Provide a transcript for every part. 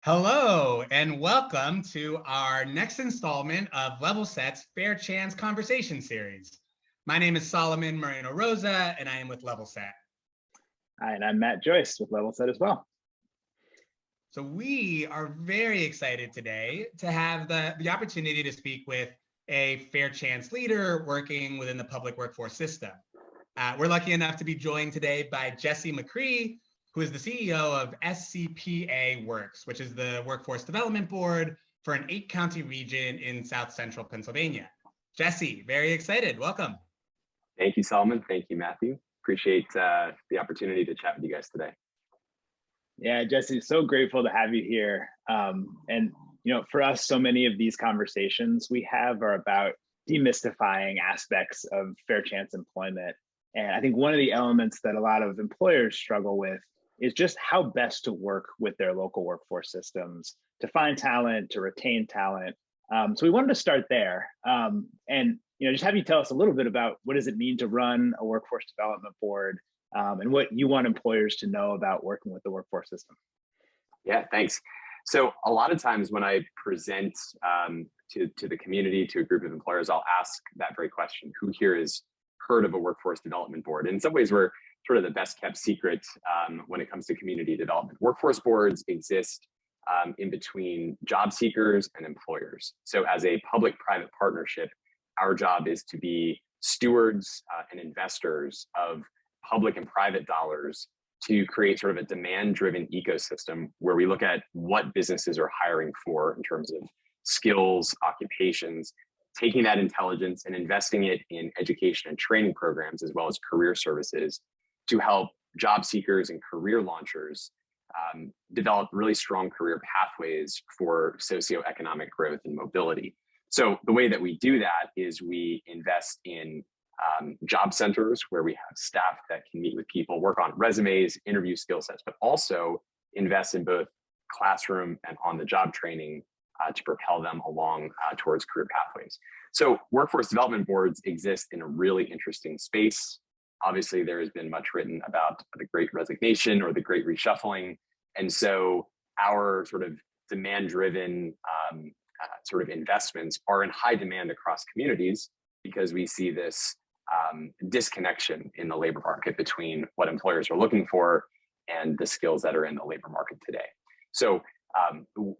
Hello, and welcome to our next installment of Level Set's Fair Chance Conversation Series. My name is Solomon Moreno Rosa, and I am with Level Set. Hi, and I'm Matt Joyce with Level Set as well. So we are very excited today to have the opportunity to speak with a fair chance leader working within the public workforce system. We're lucky enough to be joined today by Jesse McCree, who is the CEO of SCPA Works, which is the Workforce Development Board for an 8-county region in South Central Pennsylvania. Jesse, very excited. Welcome. Thank you, Solomon. Thank you, Matthew. Appreciate the opportunity to chat with you guys today. Yeah, Jesse, so grateful to have you here. And for us, so many of these conversations we have are about demystifying aspects of fair chance employment. And I think one of the elements that a lot of employers struggle with is just how best to work with their local workforce systems to find talent, to retain talent. So we wanted to start there, and just have you tell us a little bit about what does it mean to run a workforce development board, and what you want employers to know about working with the workforce system. Yeah, thanks. So a lot of times when I present to the community, to a group of employers, I'll ask that very question: who here has heard of a workforce development board? And in some ways, we're sort of the best kept secret when it comes to community development. Workforce boards exist in between job seekers and employers. So as a public-private partnership, our job is to be stewards and investors of public and private dollars to create sort of a demand-driven ecosystem where we look at what businesses are hiring for in terms of skills, occupations, taking that intelligence and investing it in education and training programs, as well as career services, to help job seekers and career launchers develop really strong career pathways for socioeconomic growth and mobility. So the way that we do that is we invest in job centers where we have staff that can meet with people, work on resumes, interview skill sets, but also invest in both classroom and on-the-job training to propel them along towards career pathways. So workforce development boards exist in a really interesting space. Obviously, there has been much written about the Great Resignation or the Great Reshuffling. And so our sort of demand-driven sort of investments are in high demand across communities because we see this disconnection in the labor market between what employers are looking for and the skills that are in the labor market today. So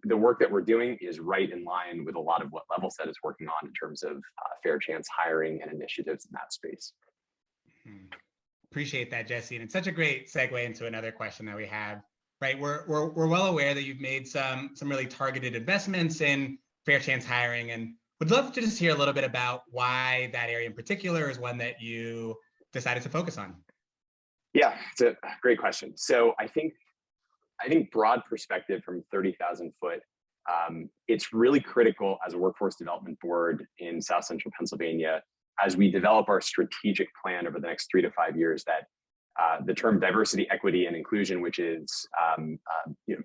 the work that we're doing is right in line with a lot of what Level Set is working on in terms of fair chance hiring and initiatives in that space. Appreciate that, Jesse. And it's such a great segue into another question that we have, right? We're well aware that you've made some really targeted investments in fair chance hiring, and would love to just hear a little bit about why that area in particular is one that you decided to focus on. Yeah, it's a great question. So I think broad perspective from 30,000 foot, it's really critical as a workforce development board in South Central Pennsylvania, as we develop our strategic plan over the next 3 to 5 years, that the term diversity, equity, and inclusion, which is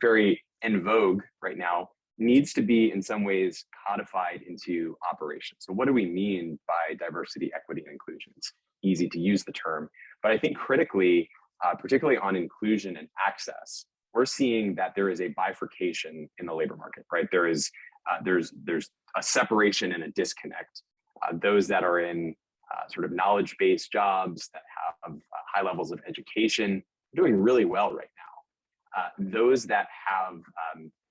very in vogue right now, needs to be in some ways codified into operations. So what do we mean by diversity, equity, and inclusion? It's easy to use the term, but I think critically, particularly on inclusion and access, we're seeing that there is a bifurcation in the labor market, right? There's a separation and a disconnect. Those that are in sort of knowledge-based jobs that have high levels of education are doing really well right now. Those that have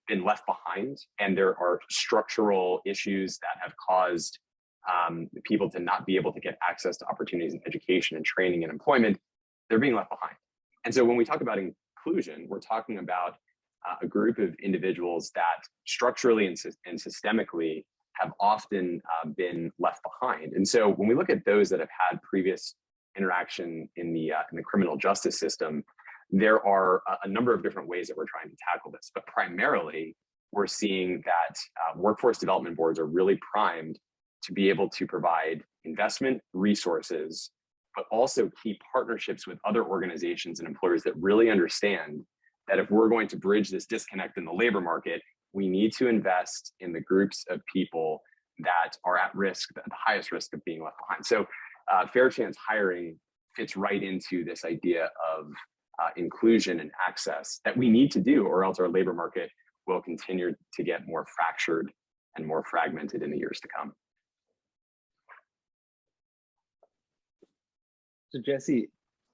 been left behind, and there are structural issues that have caused people to not be able to get access to opportunities in education and training and employment, they're being left behind. And so when we talk about inclusion, we're talking about a group of individuals that structurally and systemically have often been left behind. And so when we look at those that have had previous interaction in the criminal justice system, there are a number of different ways that we're trying to tackle this. But primarily, we're seeing that workforce development boards are really primed to be able to provide investment resources, but also key partnerships with other organizations and employers that really understand that if we're going to bridge this disconnect in the labor market, we need to invest in the groups of people that are at risk, the highest risk of being left behind. So fair chance hiring fits right into this idea of inclusion and access that we need to do, or else our labor market will continue to get more fractured and more fragmented in the years to come. So Jesse,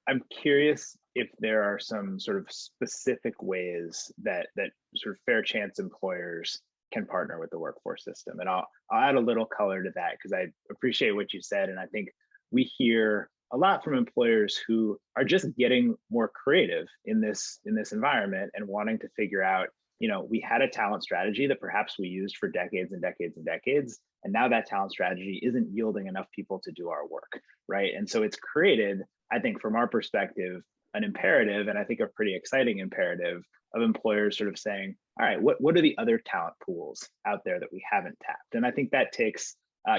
I'm curious if there are some sort of specific ways that sort of fair chance employers can partner with the workforce system. And I'll add a little color to that because I appreciate what you said. And I think we hear a lot from employers who are just getting more creative in this environment and wanting to figure out, we had a talent strategy that perhaps we used for decades and decades and decades. And now that talent strategy isn't yielding enough people to do our work, right? And so it's created, I think from our perspective, an imperative, and I think a pretty exciting imperative of employers sort of saying, all right, what are the other talent pools out there that we haven't tapped? And I think that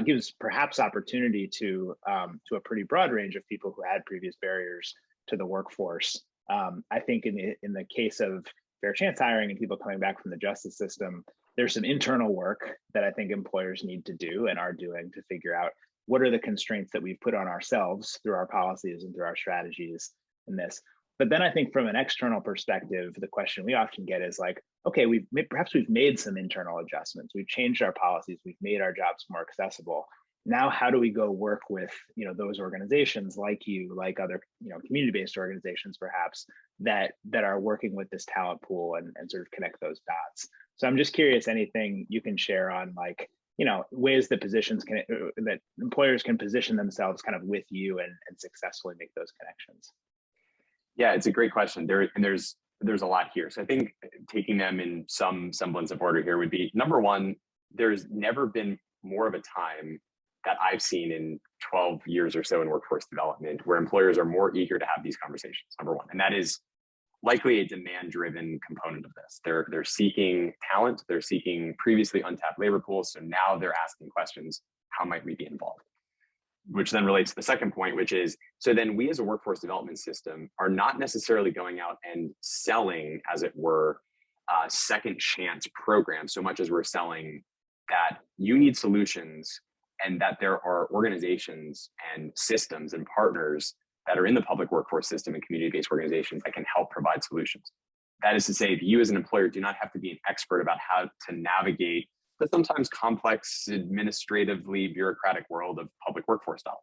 gives perhaps opportunity to a pretty broad range of people who had previous barriers to the workforce. I think in the case of fair chance hiring and people coming back from the justice system, there's some internal work that I think employers need to do and are doing to figure out what are the constraints that we've put on ourselves through our policies and through our strategies in this. But then I think from an external perspective, the question we often get is like, okay, perhaps we've made some internal adjustments. We've changed our policies. We've made our jobs more accessible. Now, how do we go work with those organizations like you, like other community-based organizations perhaps that are working with this talent pool and sort of connect those dots? So I'm just curious, anything you can share on like ways that that employers can position themselves kind of with you and successfully make those connections. Yeah, it's a great question. There's a lot here. So I think taking them in some semblance of order here would be, number one, there's never been more of a time that I've seen in 12 years or so in workforce development where employers are more eager to have these conversations, number one. And that is likely a demand-driven component of this. They're seeking talent, they're seeking previously untapped labor pools. So now they're asking questions, how might we be involved? Which then relates to the second point, which is, so then we as a workforce development system are not necessarily going out and selling, as it were, second chance programs so much as we're selling that you need solutions and that there are organizations and systems and partners that are in the public workforce system and community-based organizations that can help provide solutions. That is to say, that you as an employer do not have to be an expert about how to navigate the sometimes complex, administratively bureaucratic world of public workforce dollars.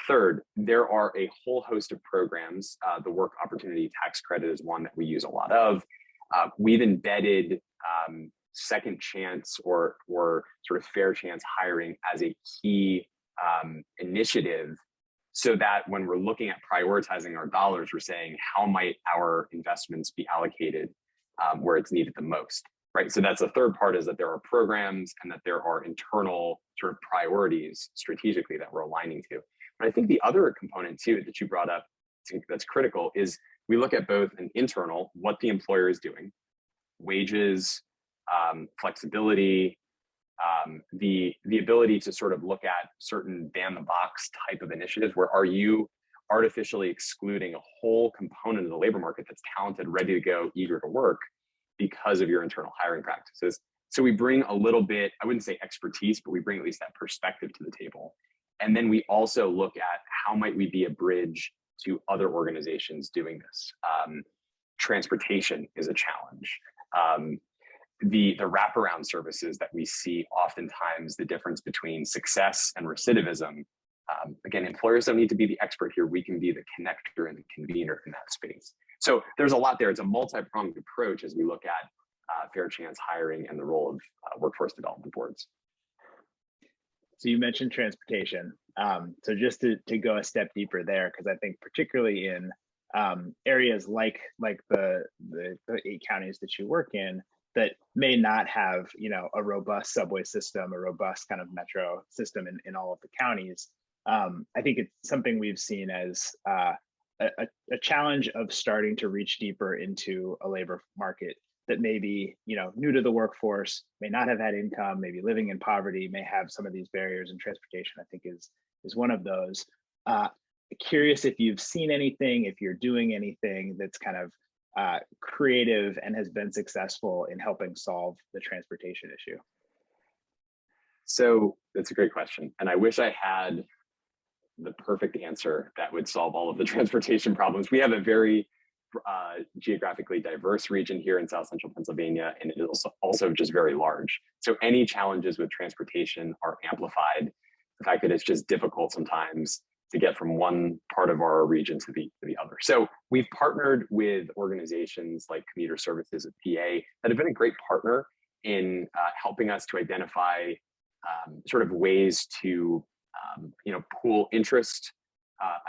Third, there are a whole host of programs. The Work Opportunity Tax Credit is one that we use a lot of. We've embedded second chance or sort of fair chance hiring as a key initiative so that when we're looking at prioritizing our dollars, we're saying, how might our investments be allocated where it's needed the most? Right. So that's the third part, is that there are programs and that there are internal sort of priorities strategically that we're aligning to. But I think the other component too that you brought up that's critical is we look at both an internal, what the employer is doing, wages, flexibility, the ability to sort of look at certain ban the box type of initiatives where are you artificially excluding a whole component of the labor market that's talented, ready to go, eager to work, because of your internal hiring practices. So we bring a little bit, I wouldn't say expertise, but we bring at least that perspective to the table. And then we also look at how might we be a bridge to other organizations doing this. Transportation is a challenge. The wraparound services that we see oftentimes, the difference between success and recidivism. Again, employers don't need to be the expert here. We can be the connector and the convener in that space. So there's a lot there. It's a multi-pronged approach as we look at fair chance hiring and the role of workforce development boards. So you mentioned transportation. So just to go a step deeper there, because I think particularly in areas like the 8 counties that you work in that may not have a robust subway system, a robust kind of metro system in all of the counties. I think it's something we've seen as a challenge of starting to reach deeper into a labor market that may be new to the workforce, may not have had income, maybe living in poverty, may have some of these barriers, and transportation I think is one of those. Curious if you've seen anything, if you're doing anything that's kind of creative and has been successful in helping solve the transportation issue. So that's a great question. And I wish I had the perfect answer that would solve all of the transportation problems. We have a very geographically diverse region here in South Central Pennsylvania, and it is also just very large. So any challenges with transportation are amplified. The fact that it's just difficult sometimes to get from one part of our region to the other. So we've partnered with organizations like Commuter Services of PA that have been a great partner in helping us to identify sort of ways to pool interest,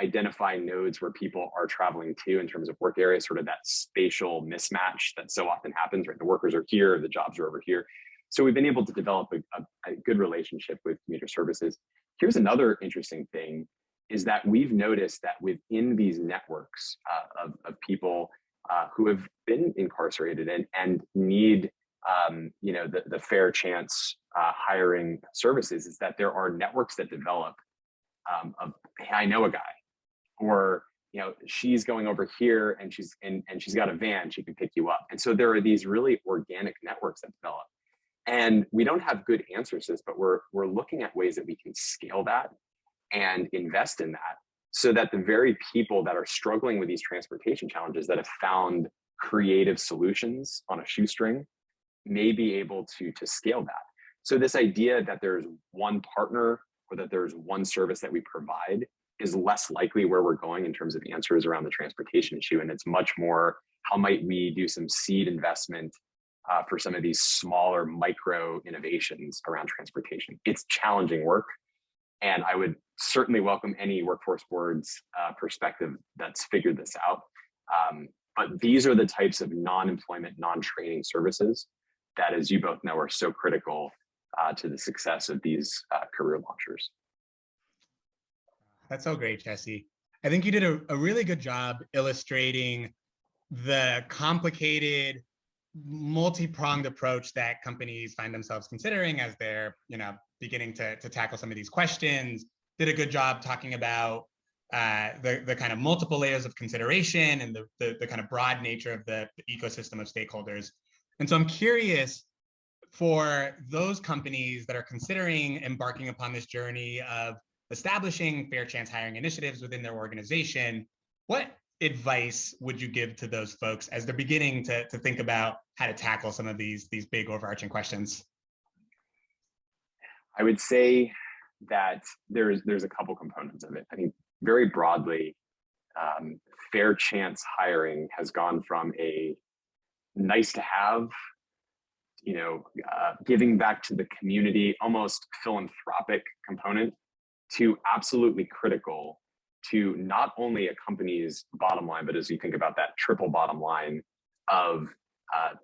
identify nodes where people are traveling to in terms of work areas, sort of that spatial mismatch that so often happens, right? The workers are here, the jobs are over here. So we've been able to develop a good relationship with Commuter Services. Here's another interesting thing, is that we've noticed that within these networks of people who have been incarcerated and need the fair chance hiring services, is that there are networks that develop of, hey, I know a guy, or she's going over here and she's got a van, she can pick you up. And so there are these really organic networks that develop. And we don't have good answers to this, but we're looking at ways that we can scale that and invest in that, so that the very people that are struggling with these transportation challenges, that have found creative solutions on a shoestring, may be able to scale that. So this idea that there's one partner or that there's one service that we provide is less likely where we're going in terms of answers around the transportation issue. And it's much more, how might we do some seed investment for some of these smaller micro innovations around transportation. It's challenging work. And I would certainly welcome any workforce board's perspective that's figured this out. But these are the types of non-employment, non-training services that, as you both know, are so critical to the success of these career launchers. That's so great, Jesse. I think you did a really good job illustrating the complicated, multi-pronged approach that companies find themselves considering as they're beginning to tackle some of these questions. Did a good job talking about the kind of multiple layers of consideration and the kind of broad nature of the ecosystem of stakeholders. And so I'm curious, for those companies that are considering embarking upon this journey of establishing fair chance hiring initiatives within their organization, what advice would you give to those folks as they're beginning to think about how to tackle some of these big overarching questions? I would say that there's a couple components of it. I think very broadly, fair chance hiring has gone from a nice to have, giving back to the community, almost philanthropic component, to absolutely critical to not only a company's bottom line, but as you think about that triple bottom line of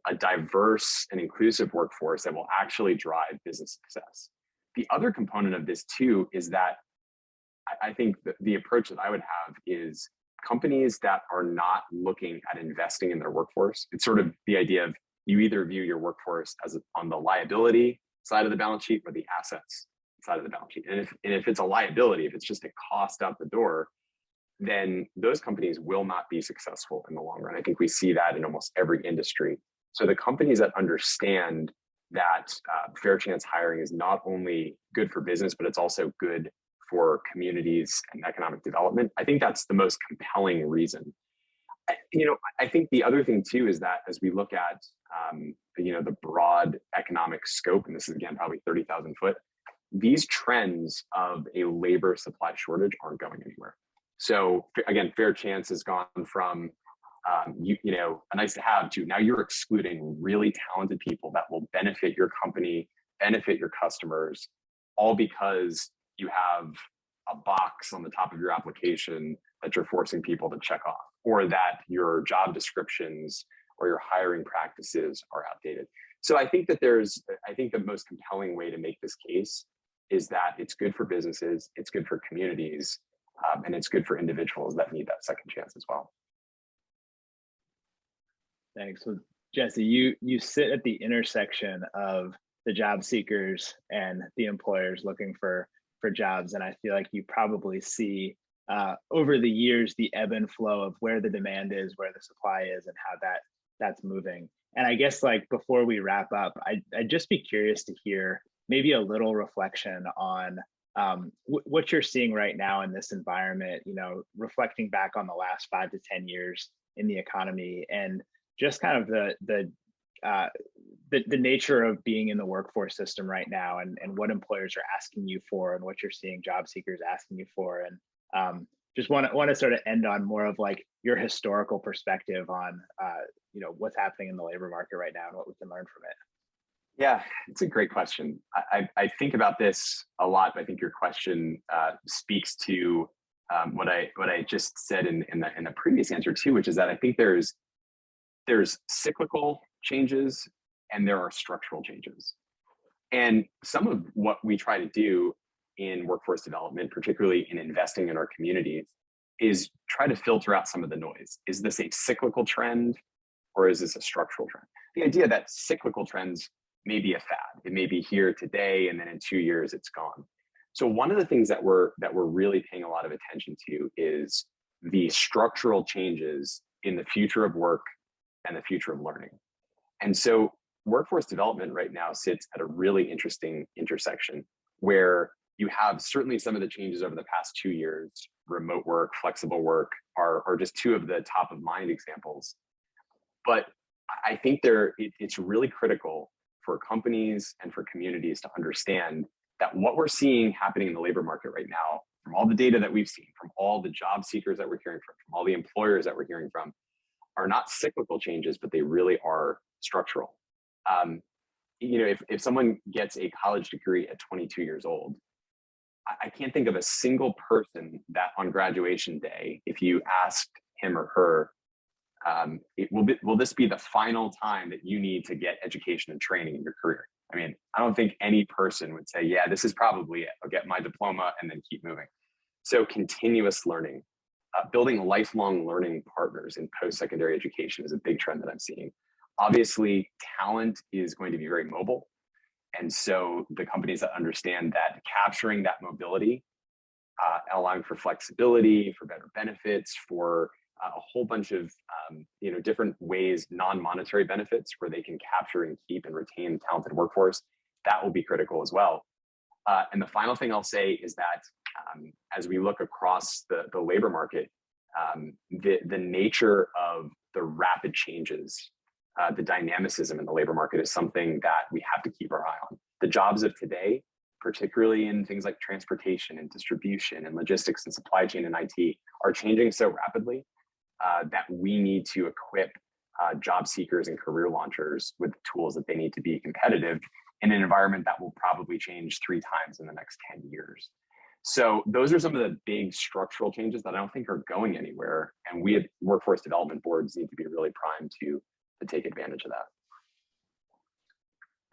a diverse and inclusive workforce that will actually drive business success. The other component of this too is that I think the approach that I would have is companies that are not looking at investing in their workforce. It's sort of the idea of, you either view your workforce as on the liability side of the balance sheet or the assets side of the balance sheet. And if it's a liability, if it's just a cost out the door, then those companies will not be successful in the long run. I think we see that in almost every industry. So the companies that understand that fair chance hiring is not only good for business, but it's also good for communities and economic development, I think that's the most compelling reason. I think the other thing too is that as we look at the broad economic scope, and this is again probably 30,000 foot, these trends of a labor supply shortage aren't going anywhere. So again, fair chance has gone from a nice to have to now you're excluding really talented people that will benefit your company, benefit your customers, all because you have a box on the top of your application that you're forcing people to check off, or that your job descriptions or your hiring practices are outdated. So I think that the most compelling way to make this case is that it's good for businesses, it's good for communities, and it's good for individuals that need that second chance as well. Thanks. So Jesse, you sit at the intersection of the job seekers and the employers looking for jobs, and I feel like you probably see over the years the ebb and flow of where the demand is, where the supply is, and how that's moving. And I guess, like, before we wrap up, I'd just be curious to hear maybe a little reflection on what you're seeing right now in this environment, reflecting back on the last 5 to 10 years in the economy, and just kind of the nature of being in the workforce system right now, and what employers are asking you for, and what you're seeing job seekers asking you for. And just want to sort of end on more of like your historical perspective on what's happening in the labor market right now and what we can learn from it. Yeah, it's a great question. I think about this a lot, but I think your question speaks to what I just said in the previous answer too, which is that I think there's cyclical changes and there are structural changes. And some of what we try to do in workforce development, particularly in investing in our communities, is try to filter out some of the noise. Is this a cyclical trend or is this a structural trend? The idea that cyclical trends may be a fad. It may be here today and then in 2 years it's gone. So one of the things that we're really paying a lot of attention to is the structural changes in the future of work and the future of learning. And so workforce development right now sits at a really interesting intersection where you have certainly some of the changes over the past 2 years. Remote work, flexible work are just two of the top of mind examples. But I think it's really critical for companies and for communities to understand that what we're seeing happening in the labor market right now, from all the data that we've seen, from all the job seekers that we're hearing from all the employers that we're hearing from, are not cyclical changes, but they really are structural. If someone gets a college degree at 22 years old, I can't think of a single person that on graduation day, if you asked him or her, will this be the final time that you need to get education and training in your career? I mean, I don't think any person would say, yeah, this is probably it. I'll get my diploma and then keep moving. So continuous learning, building lifelong learning partners in post-secondary education is a big trend that I'm seeing. Obviously, talent is going to be very mobile. And so the companies that understand that capturing that mobility, allowing for flexibility, for better benefits, for a whole bunch of different ways, non-monetary benefits where they can capture and keep and retain talented workforce, that will be critical as well. And the final thing I'll say is that as we look across the labor market, the nature of the rapid changes, the dynamicism in the labor market is something that we have to keep our eye on. The jobs of today, particularly in things like transportation and distribution and logistics and supply chain and IT, are changing so rapidly that we need to equip job seekers and career launchers with the tools that they need to be competitive in an environment that will probably change 3 times in the next 10 years. So those are some of the big structural changes that I don't think are going anywhere. And we at workforce development boards need to be really primed to take advantage of that.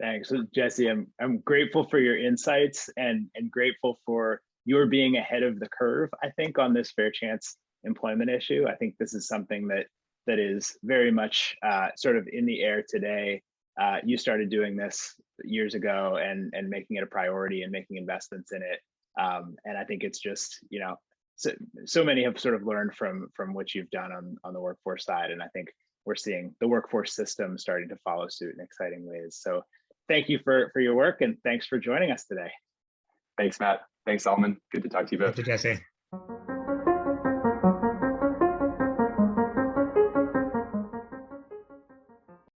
Thanks. So Jesse, I'm grateful for your insights and grateful for your being ahead of the curve, I think, on this fair chance employment issue. I think this is something that is very much sort of in the air today. You started doing this years ago and making it a priority and making investments in it. And I think it's just, so many have sort of learned from what you've done on the workforce side. And I think we're seeing the workforce system starting to follow suit in exciting ways. So thank you for your work, and thanks for joining us today. Thanks, Matt. Thanks, Solomon. Good to talk to you both. Thank you, Jesse.